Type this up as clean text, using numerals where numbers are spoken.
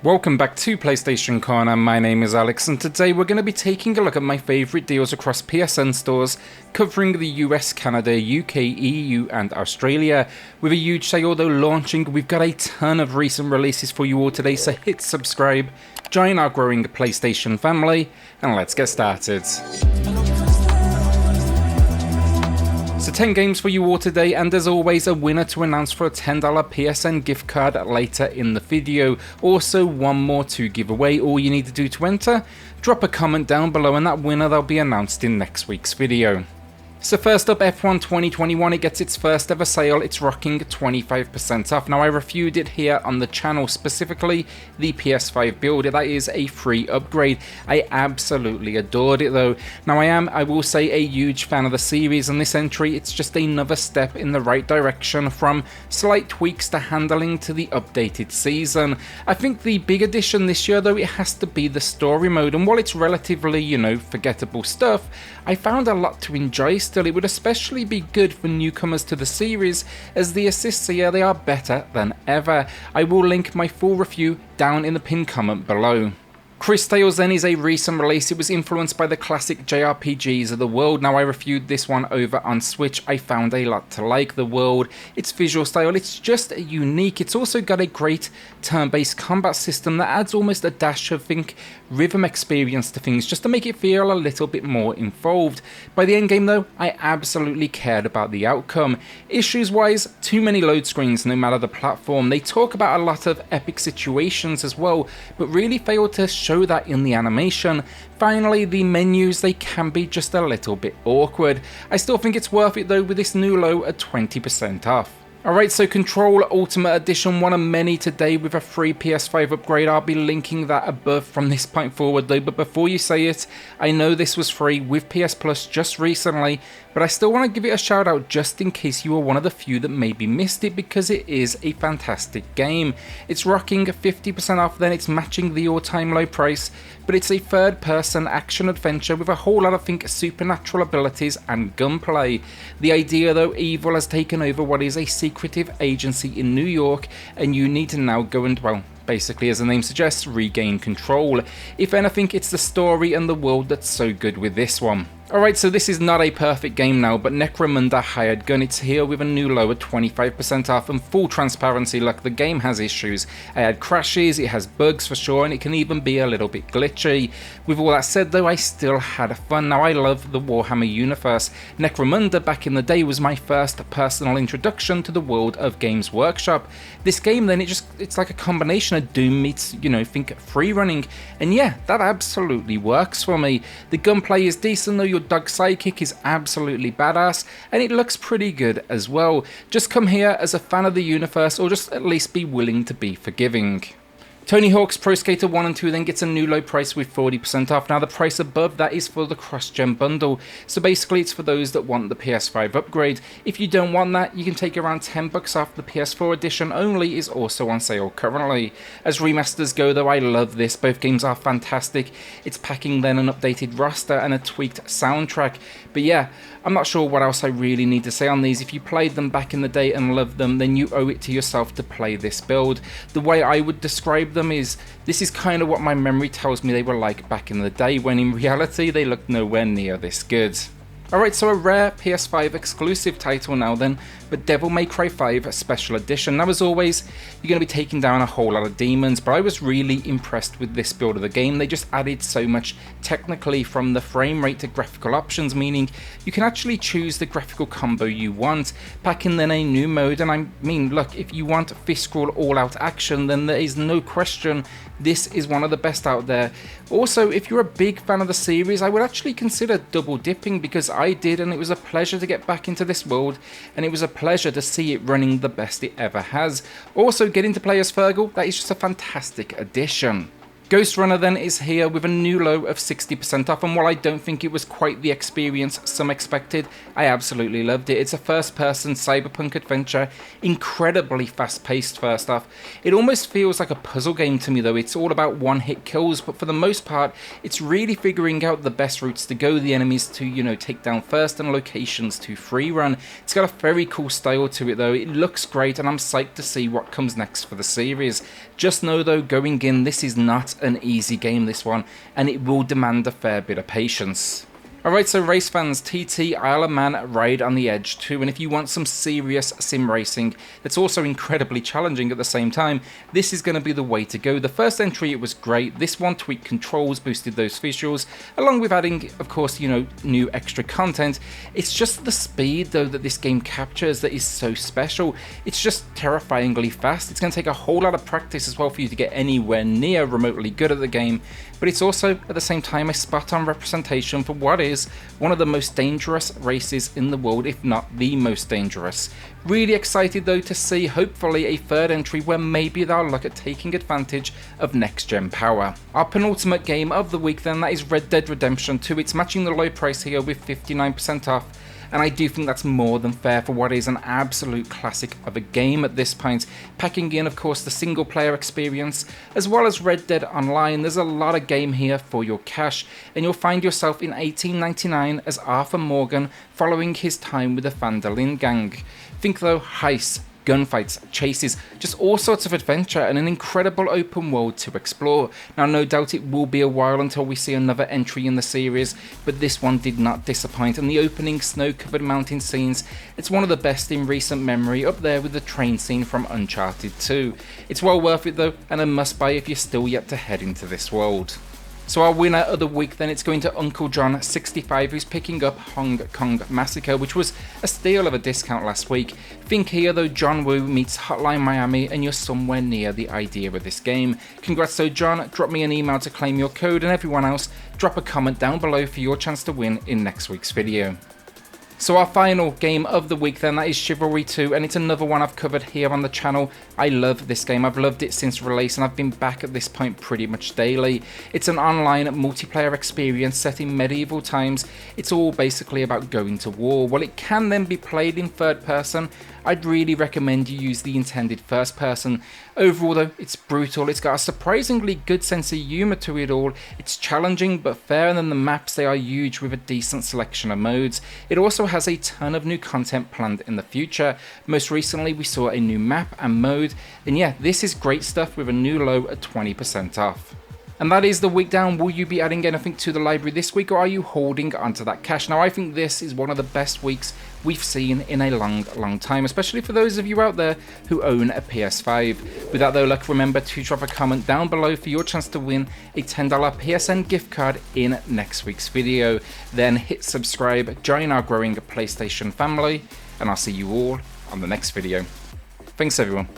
Welcome back to PlayStation Corner. My name is Alex and today we're going to be taking a look at my favourite deals across PSN stores covering the US, Canada, UK, EU and Australia. With a huge sale though launching, we've got a ton of recent releases for you all today, so hit subscribe, join our growing PlayStation family and let's get started. So 10 games for you all today, and as always a winner to announce for a $10 PSN gift card later in the video. Also one more to give away. All you need to do to enter, drop a comment down below and that winner they'll be announced in next week's video. So first up, F1 2021, it gets its first ever sale. It's rocking 25% off. Now I reviewed it here on the channel, specifically the PS5 build. That is a free upgrade. I absolutely adored it though. Now I will say a huge fan of the series, and this entry, it's just another step in the right direction, from slight tweaks to handling to the updated season. I think the big addition this year though, it has to be the story mode, and while it's relatively, forgettable stuff, I found a lot to enjoy still. It would especially be good for newcomers to the series, as the assists here, they are better than ever. I will link my full review down in the pinned comment below. Cris Tales then is a recent release. It was influenced by the classic JRPGs of the world. Now I reviewed this one over on Switch. I found a lot to like. The world, its visual style, it's just unique. It's also got a great turn-based combat system that adds almost a dash of rhythm experience to things, just to make it feel a little bit more involved. By the end game though, I absolutely cared about the outcome. Issues wise, too many load screens no matter the platform. They talk about a lot of epic situations as well, but really fail to show that in the animation. Finally, the menus, they can be just a little bit awkward. I still think it's worth it though with this new low at 20% off. Alright, so Control Ultimate Edition, one of many today with a free PS5 upgrade. I'll be linking that above from this point forward though, but before you say it, I know this was free with PS Plus just recently, but I still want to give it a shout out just in case you were one of the few that maybe missed it, because it is a fantastic game. It's rocking 50% off, then it's matching the all-time low price, but it's a third-person action adventure with a whole lot of supernatural abilities and gunplay. The idea though, evil has taken over what is a secretive agency in New York, and you need to now go and, well, basically as the name suggests, regain control. If anything, it's the story and the world that's so good with this one. Alright, so this is not a perfect game now, but Necromunda Hired Gun, it's here with a new low at 25% off, and full transparency, look, the game has issues. It had crashes, it has bugs for sure, and it can even be a little bit glitchy. With all that said though, I still had fun. Now I love the Warhammer universe. Necromunda back in the day was my first personal introduction to the world of Games Workshop. This game then, it's like a combination of Doom meets, free running, and yeah, that absolutely works for me. The gunplay is decent though, your dog sidekick is absolutely badass, and it looks pretty good as well. Just come here as a fan of the universe, or just at least be willing to be forgiving. Tony Hawk's Pro Skater 1 and 2 then gets a new low price with 40% off. Now the price above that is for the cross-gen bundle, so basically it's for those that want the PS5 upgrade. If you don't want that, you can take around $10 off. The PS4 edition only is also on sale currently. As remasters go though, I love this. Both games are fantastic. It's packing then an updated roster and a tweaked soundtrack. But yeah, I'm not sure what else I really need to say on these. If you played them back in the day and loved them, then you owe it to yourself to play this build. The way I would describe them is, this is kind of what my memory tells me they were like back in the day, when in reality they look nowhere near this good. Alright, so a rare PS5 exclusive title now then, but Devil May Cry 5 Special Edition. Now as always, you're going to be taking down a whole lot of demons, but I was really impressed with this build of the game. They just added so much technically, from the frame rate to graphical options, meaning you can actually choose the graphical combo you want, pack in then a new mode, and I mean, look, if you want fiscal all-out action, then there is no question this is one of the best out there. Also, if you're a big fan of the series, I would actually consider double dipping, because I did, and it was a pleasure to get back into this world, and it was a pleasure to see it running the best it ever has. Also, getting to play as Fergal, that is just a fantastic addition. Ghostrunner then is here with a new low of 60% off, and while I don't think it was quite the experience some expected, I absolutely loved it. It's a first-person cyberpunk adventure, incredibly fast-paced first off. It almost feels like a puzzle game to me though. It's all about one-hit kills, but for the most part, it's really figuring out the best routes to go, the enemies to, you know, take down first, and locations to free run. It's got a very cool style to it though. It looks great, and I'm psyched to see what comes next for the series. Just know though, going in, this is not an easy game, this one, and it will demand a fair bit of patience. Alright, so race fans, TT Isle of Man Ride on the Edge 2, and if you want some serious sim racing that's also incredibly challenging at the same time, this is going to be the way to go. The first entry, it was great. This one tweaked controls, boosted those visuals, along with adding, of course, you know, new extra content. It's just the speed though that this game captures that is so special. It's just terrifyingly fast. It's going to take a whole lot of practice as well for you to get anywhere near remotely good at the game, but it's also at the same time a spot on representation for what is one of the most dangerous races in the world, if not the most dangerous. Really excited though to see hopefully a third entry where maybe they'll look at taking advantage of next gen power. Our penultimate game of the week then, that is Red Dead Redemption 2. It's matching the low price here with 59% off, and I do think that's more than fair for what is an absolute classic of a game at this point, packing in of course the single player experience as well as Red Dead Online. There's a lot of game here for your cash, and you'll find yourself in 1899 as Arthur Morgan following his time with the Van der Linde gang. Think though, heists, gunfights, chases, just all sorts of adventure and an incredible open world to explore. Now no doubt it will be a while until we see another entry in the series, but this one did not disappoint, and the opening snow-covered mountain scenes, it's one of the best in recent memory, up there with the train scene from Uncharted 2. It's well worth it though, and a must buy if you're still yet to head into this world. So our winner of the week then, it's going to Uncle John 65, who's picking up Hong Kong Massacre, which was a steal of a discount last week. Think here though, John Woo meets Hotline Miami, and you're somewhere near the idea of this game. Congrats though John, drop me an email to claim your code, and everyone else, drop a comment down below for your chance to win in next week's video. So our final game of the week then, that is Chivalry 2, and it's another one I've covered here on the channel. I love this game, I've loved it since release, and I've been back at this point pretty much daily. It's an online multiplayer experience set in medieval times. It's all basically about going to war. While it can then be played in third person, I'd really recommend you use the intended first person. Overall though, it's brutal, it's got a surprisingly good sense of humour to it all, it's challenging but fair, and then the maps, they are huge with a decent selection of modes. It also has a ton of new content planned in the future. Most recently we saw a new map and mode, and yeah, this is great stuff with a new low at 20% off. And that is the week down. Will you be adding anything to the library this week, or are you holding onto that cash? Now I think this is one of the best weeks we've seen in a long time, especially for those of you out there who own a PS5. With that though, luck, remember to drop a comment down below for your chance to win a $10 PSN gift card in next week's video. Then hit subscribe, join our growing PlayStation family, and I'll see you all on the next video. Thanks everyone.